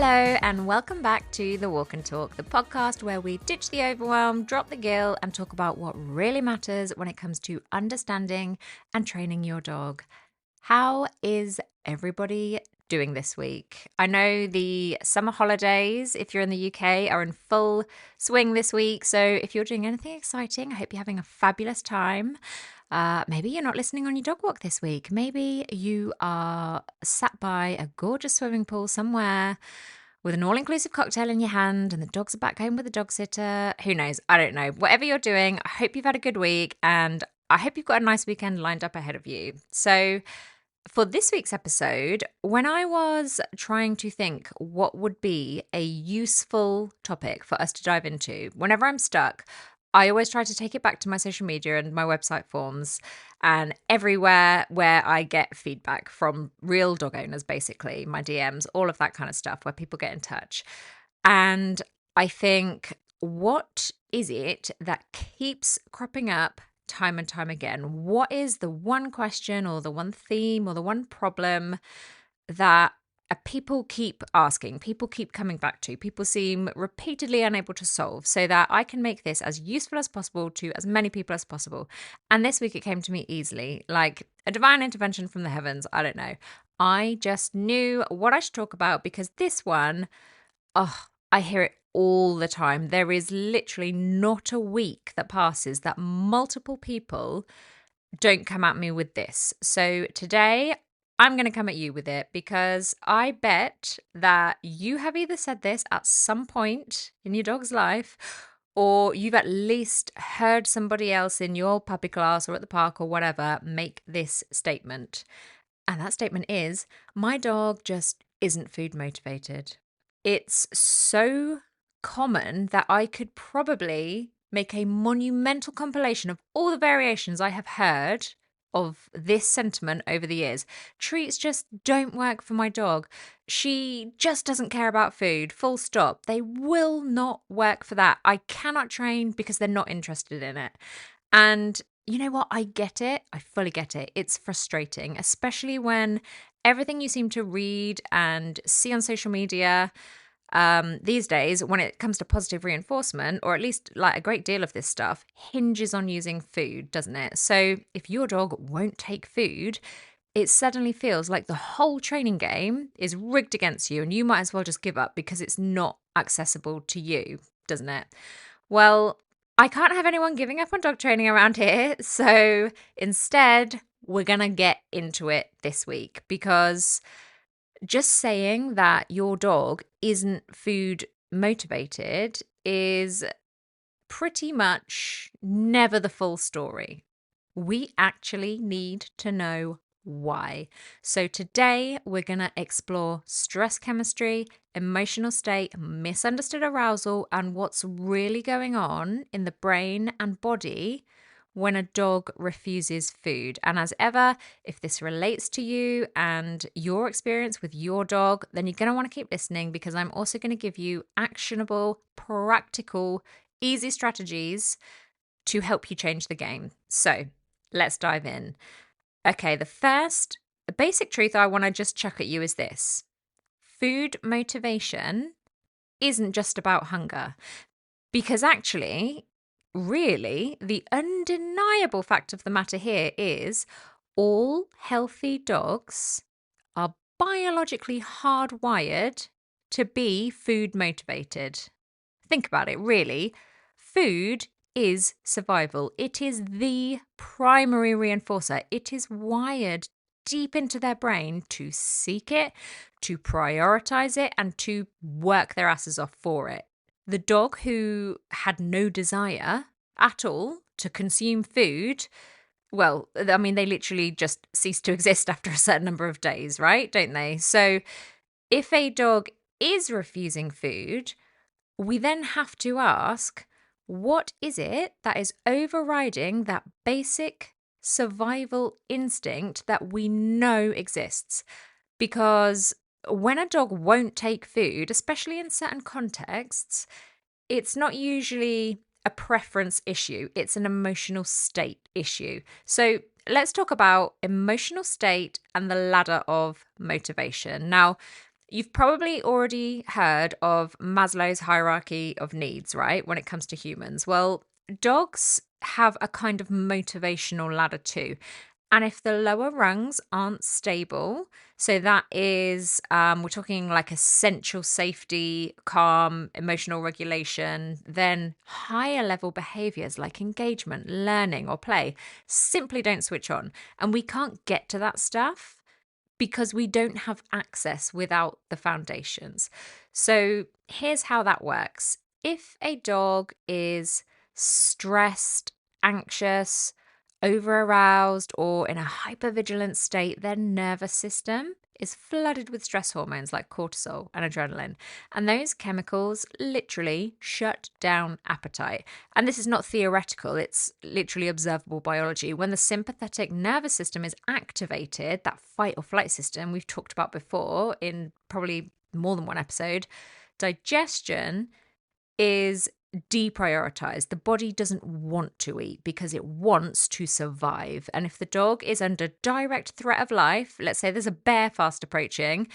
Hello and welcome back to The Walk and Talk, the podcast where we ditch the overwhelm, drop the guilt and talk about what really matters when it comes to understanding and training your dog. How is everybody doing this week? I know the summer holidays, if you're in the UK, are in full swing this week. So if you're doing anything exciting, I hope you're having a fabulous time. Maybe you're not listening on your dog walk this week. Maybe you are sat by a gorgeous swimming pool somewhere with an all-inclusive cocktail in your hand and the dogs are back home with a dog sitter. Who knows? I don't know. Whatever you're doing, I hope you've had a good week and I hope you've got a nice weekend lined up ahead of you. So for this week's episode, when I was trying to think what would be a useful topic for us to dive into, whenever I'm stuck, I always try to take it back to my social media and my website forms and everywhere where I get feedback from real dog owners, basically, my DMs, all of that kind of stuff where people get in touch. And I think, what is it that keeps cropping up time and time again? What is the one question or the one theme or the one problem that people keep asking, people keep coming back to, people seem repeatedly unable to solve, so that I can make this as useful as possible to as many people as possible? And this week it came to me easily, like a divine intervention from the heavens. I don't know. I just knew what I should talk about because this one, I hear it all the time. There is literally not a week that passes that multiple people don't come at me with this. So today I'm going to come at you with it because I bet that you have either said this at some point in your dog's life, or you've at least heard somebody else in your puppy class or at the park or whatever make this statement. And that statement is, my dog just isn't food motivated. It's so common that I could probably make a monumental compilation of all the variations I have heard of this sentiment over the years. Treats just don't work for my dog. She just doesn't care about food, full stop. They will not work for that. I cannot train because they're not interested in it. And you know what? I get it. I fully get it. It's frustrating, especially when everything you seem to read and see on social media these days, when it comes to positive reinforcement, or at least like a great deal of this stuff, hinges on using food, doesn't it? So if your dog won't take food, it suddenly feels like the whole training game is rigged against you and you might as well just give up because it's not accessible to you, doesn't it? Well, I can't have anyone giving up on dog training around here. So instead, we're going to get into it this week because just saying that your dog isn't food motivated is pretty much never the full story. We actually need to know why. So today we're going to explore stress chemistry, emotional state, misunderstood arousal, and what's really going on in the brain and body when a dog refuses food. And as ever, if this relates to you and your experience with your dog, then you're going to want to keep listening because I'm also going to give you actionable, practical, easy strategies to help you change the game. So let's dive in. Okay, the basic truth I want to just chuck at you is this. Food motivation isn't just about hunger, because actually, really, the undeniable fact of the matter here is all healthy dogs are biologically hardwired to be food motivated. Think about it, really. Food is survival. It is the primary reinforcer. It is wired deep into their brain to seek it, to prioritize it, and to work their asses off for it. The dog who had no desire at all to consume food, well, I mean, they literally just cease to exist after a certain number of days, right? Don't they? So if a dog is refusing food, we then have to ask, what is it that is overriding that basic survival instinct that we know exists? Because when a dog won't take food, especially in certain contexts, it's not usually a preference issue. It's an emotional state issue. So let's talk about emotional state and the ladder of motivation. Now, You've probably already heard of Maslow's hierarchy of needs, right? When it comes to humans. Well, dogs have a kind of motivational ladder too. And if the lower rungs aren't stable, so that is, we're talking like essential safety, calm, emotional regulation, then higher level behaviors like engagement, learning, or play simply don't switch on. And we can't get to that stuff because we don't have access without the foundations. So here's how that works. If a dog is stressed, anxious, over aroused, or in a hypervigilant state, their nervous system is flooded with stress hormones like cortisol and adrenaline. And those chemicals literally shut down appetite. And this is not theoretical, it's literally observable biology. When the sympathetic nervous system is activated, that fight or flight system we've talked about before in probably more than one episode, digestion is deprioritized. The body doesn't want to eat because it wants to survive. And if the dog is under direct threat of life, let's say there's a bear fast approaching,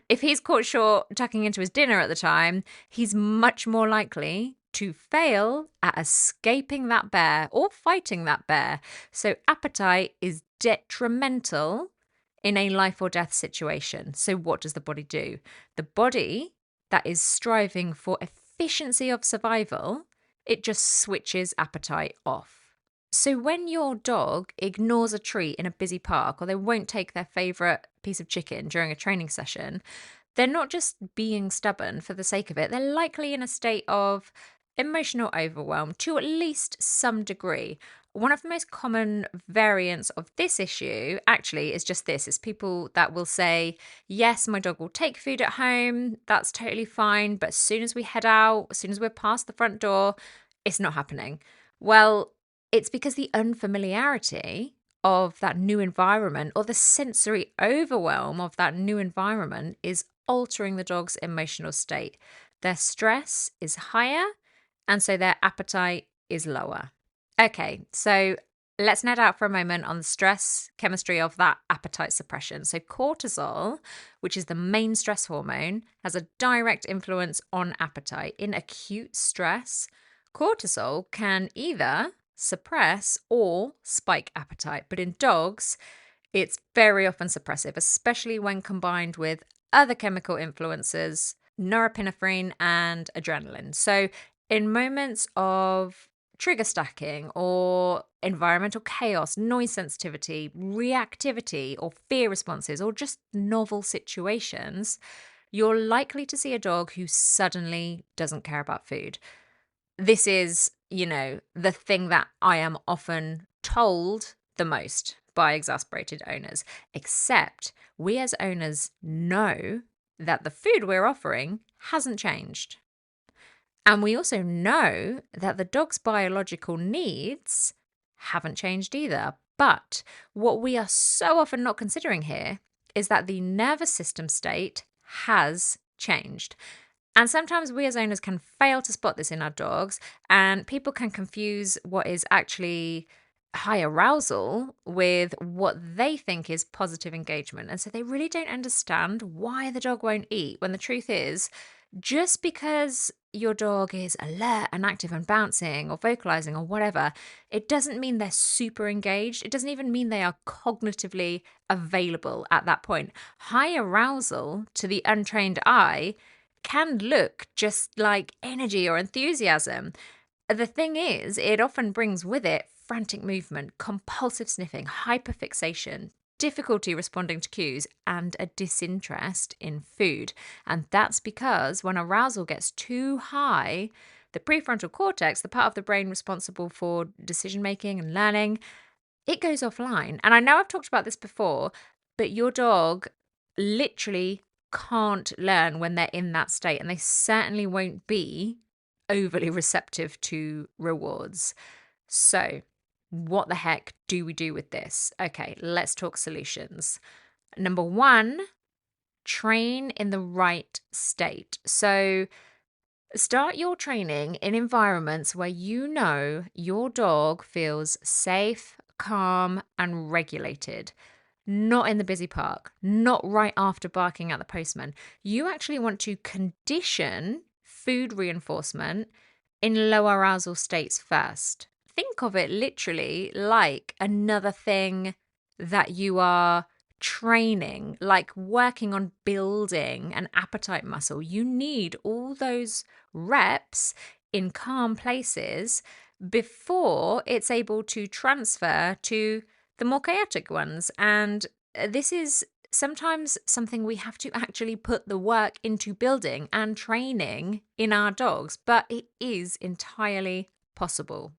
if he's caught short tucking into his dinner at the time, he's much more likely to fail at escaping that bear or fighting that bear. So appetite is detrimental in a life or death situation. So what does the body do? The body that is striving for efficiency of survival, it just switches appetite off. So when your dog ignores a treat in a busy park, or they won't take their favourite piece of chicken during a training session, they're not just being stubborn for the sake of it. They're likely in a state of emotional overwhelm to at least some degree. One of the most common variants of this issue actually is just this. It's people that will say, yes, my dog will take food at home. That's totally fine. But as soon as we head out, as soon as we're past the front door, it's not happening. Well, it's because the unfamiliarity of that new environment or the sensory overwhelm of that new environment is altering the dog's emotional state. Their stress is higher, and so their appetite is lower. Okay, so let's nerd out for a moment on the stress chemistry of that appetite suppression. So cortisol, which is the main stress hormone, has a direct influence on appetite. In acute stress, cortisol can either suppress or spike appetite. But in dogs, it's very often suppressive, especially when combined with other chemical influences, norepinephrine and adrenaline. So in moments of trigger stacking or environmental chaos, noise sensitivity, reactivity, or fear responses, or just novel situations, you're likely to see a dog who suddenly doesn't care about food. This is, the thing that I am often told the most by exasperated owners, except we as owners know that the food we're offering hasn't changed. And we also know that the dog's biological needs haven't changed either. But what we are so often not considering here is that the nervous system state has changed. And sometimes we as owners can fail to spot this in our dogs, and people can confuse what is actually high arousal with what they think is positive engagement. And so they really don't understand why the dog won't eat, when the truth is, just because your dog is alert and active and bouncing or vocalizing or whatever, it doesn't mean they're super engaged. It doesn't even mean they are cognitively available at that point. High arousal to the untrained eye can look just like energy or enthusiasm. The thing is, it often brings with it frantic movement, compulsive sniffing, hyperfixation, difficulty responding to cues, and a disinterest in food. And that's because when arousal gets too high, the prefrontal cortex, the part of the brain responsible for decision making and learning, it goes offline. And I know I've talked about this before, but your dog literally can't learn when they're in that state, and they certainly won't be overly receptive to rewards. So, what the heck do we do with this? Okay, let's talk solutions. Number one, train in the right state. So, start your training in environments where you know your dog feels safe, calm, and regulated. not in the busy park, not right after barking at the postman. You actually want to condition food reinforcement in low arousal states first. Think of it literally like another thing that you are training, like working on building an appetite muscle. You need all those reps in calm places before it's able to transfer to the more chaotic ones. And this is sometimes something we have to actually put the work into building and training in our dogs, but it is entirely possible.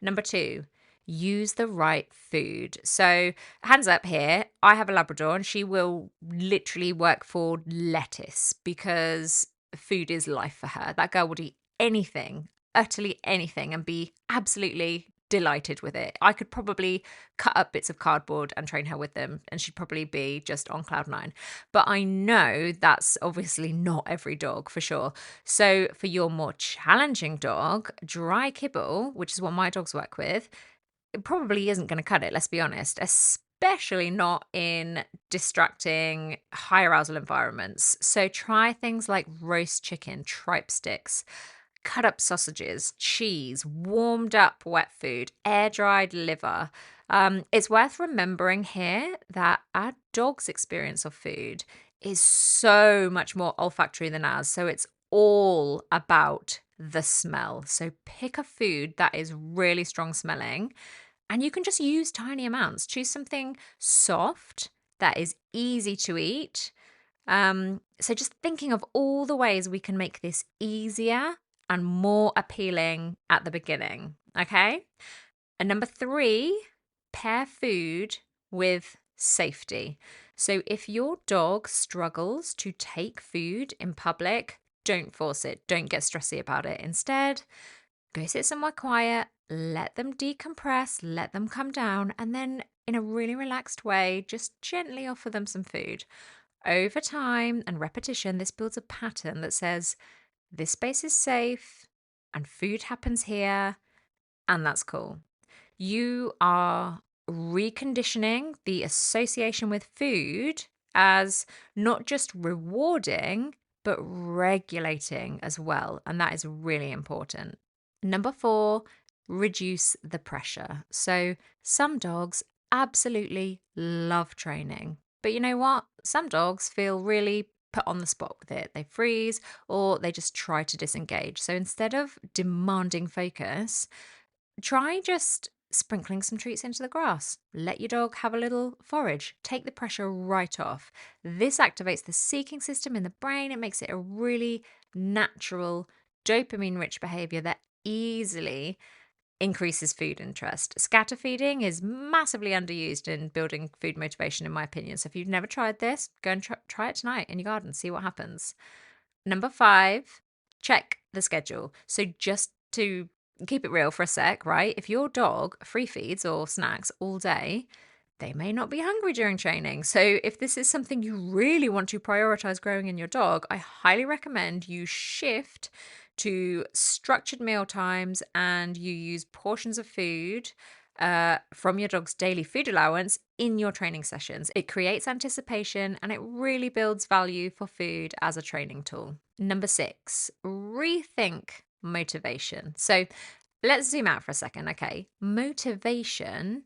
Number 2, use the right food. So, hands up here, I have a Labrador and she will literally work for lettuce because food is life for her. That girl would eat anything, utterly anything, and be absolutely delighted with it. I could probably cut up bits of cardboard and train her with them, and she'd probably be just on cloud nine. But I know that's obviously not every dog for sure. So for your more challenging dog, dry kibble, which is what my dogs work with, it probably isn't going to cut it, let's be honest, especially not in distracting high arousal environments. So try things like roast chicken, tripe sticks, cut up sausages, cheese, warmed up wet food, air dried liver. It's worth remembering here that our dog's experience of food is so much more olfactory than ours. So it's all about the smell. So pick a food that is really strong smelling and you can just use tiny amounts. Choose something soft that is easy to eat. So just thinking of all the ways we can make this easier and more appealing at the beginning. Okay. And number 3, pair food with safety. So if your dog struggles to take food in public, don't force it. Don't get stressy about it. Instead, go sit somewhere quiet, let them decompress, let them come down, and then in a really relaxed way, just gently offer them some food. Over time and repetition, this builds a pattern that says, this space is safe and food happens here, and that's cool. You are reconditioning the association with food as not just rewarding, but regulating as well. And that is really important. Number 4, reduce the pressure. So some dogs absolutely love training. But you know what? Some dogs feel really put on the spot with it. They freeze or they just try to disengage. So instead of demanding focus, try just sprinkling some treats into the grass. Let your dog have a little forage. Take the pressure right off. This activates the seeking system in the brain. It makes it a really natural, dopamine rich behavior that easily increases food interest. Scatter feeding is massively underused in building food motivation, in my opinion. So if you've never tried this, go and try it tonight in your garden, see what happens. Number 5, check the schedule. So just to keep it real for a sec, right? If your dog free feeds or snacks all day, they may not be hungry during training. So if this is something you really want to prioritize growing in your dog, I highly recommend you shift to structured meal times and you use portions of food from your dog's daily food allowance in your training sessions. It creates anticipation and it really builds value for food as a training tool. Number 6, rethink motivation. So let's zoom out for a second. Okay. Motivation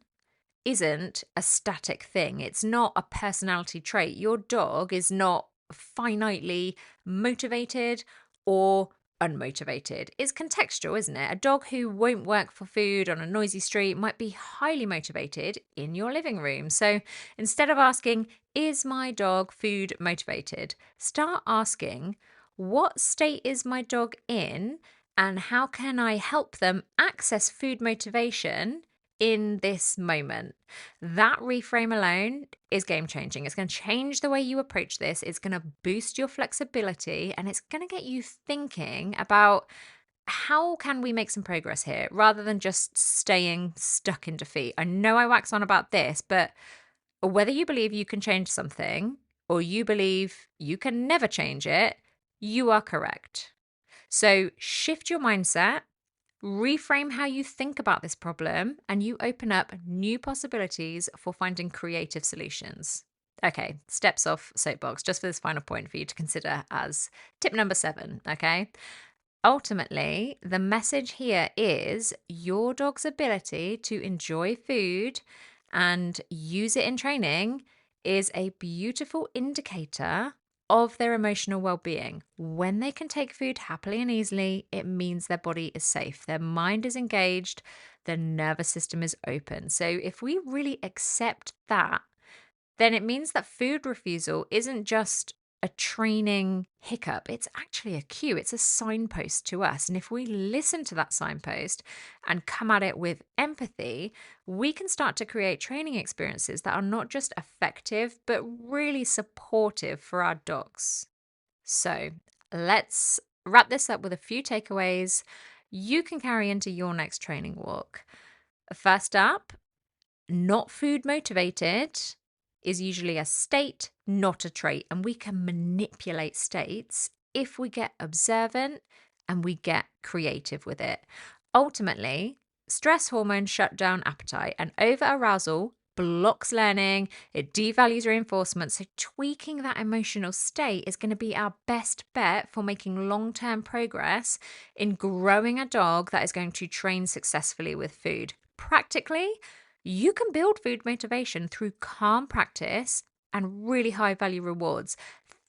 isn't a static thing. It's not a personality trait. Your dog is not finitely motivated or unmotivated. It's contextual, isn't it? A dog who won't work for food on a noisy street might be highly motivated in your living room. So instead of asking, is my dog food motivated? Start asking, what state is my dog in and how can I help them access food motivation in this moment? That reframe alone is game changing. It's going to change the way you approach this. It's going to boost your flexibility and it's going to get you thinking about how can we make some progress here rather than just staying stuck in defeat. I know I wax on about this, but whether you believe you can change something or you believe you can never change it, you are correct. So shift your mindset Reframe how you think about this problem, and you open up new possibilities for finding creative solutions. Okay, steps off soapbox, just for this final point for you to consider as tip number 7, okay? Ultimately, the message here is your dog's ability to enjoy food and use it in training is a beautiful indicator of their emotional well-being. When they can take food happily and easily, it means their body is safe, their mind is engaged, their nervous system is open. So if we really accept that, then it means that food refusal isn't just a training hiccup. It's actually a cue. It's a signpost to us. And if we listen to that signpost and come at it with empathy, we can start to create training experiences that are not just effective, but really supportive for our dogs. So let's wrap this up with a few takeaways you can carry into your next training walk. First up, not food motivated is usually a state, not a trait. And we can manipulate states if we get observant and we get creative with it. Ultimately, stress hormones shut down appetite, and over arousal blocks learning, it devalues reinforcement. So tweaking that emotional state is going to be our best bet for making long-term progress in growing a dog that is going to train successfully with food. Practically, you can build food motivation through calm practice and really high value rewards.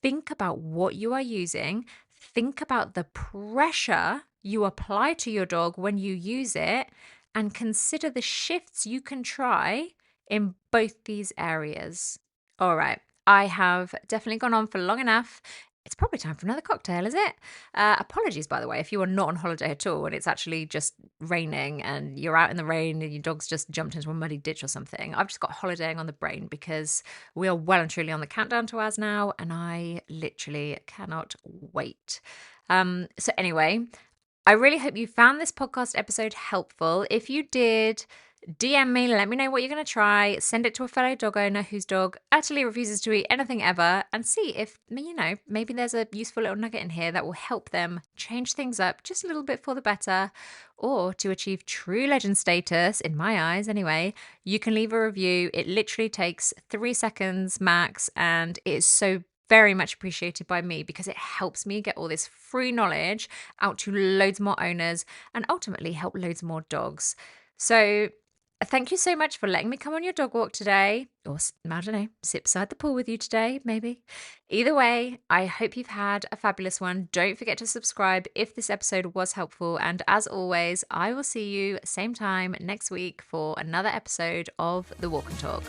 Think about what you are using. Think about the pressure you apply to your dog when you use it, and consider the shifts you can try in both these areas. All right, I have definitely gone on for long enough. It's probably time for another cocktail, is it? Apologies, by the way, if you are not on holiday at all and it's actually just raining and you're out in the rain and your dog's just jumped into a muddy ditch or something. I've just got holidaying on the brain because we are well and truly on the countdown to ours now, and I literally cannot wait. So anyway, I really hope you found this podcast episode helpful. If you did, DM me, let me know what you're going to try. Send it to a fellow dog owner whose dog utterly refuses to eat anything ever, and see if, maybe there's a useful little nugget in here that will help them change things up just a little bit for the better, or to achieve true legend status, in my eyes anyway. You can leave a review. It literally takes 3 seconds max, and it is so very much appreciated by me because it helps me get all this free knowledge out to loads more owners and ultimately help loads more dogs. So thank you so much for letting me come on your dog walk today, or I don't know, sit beside the pool with you today, maybe. Either way, I hope you've had a fabulous one. Don't forget to subscribe if this episode was helpful. And as always, I will see you same time next week for another episode of The Walk and Talk.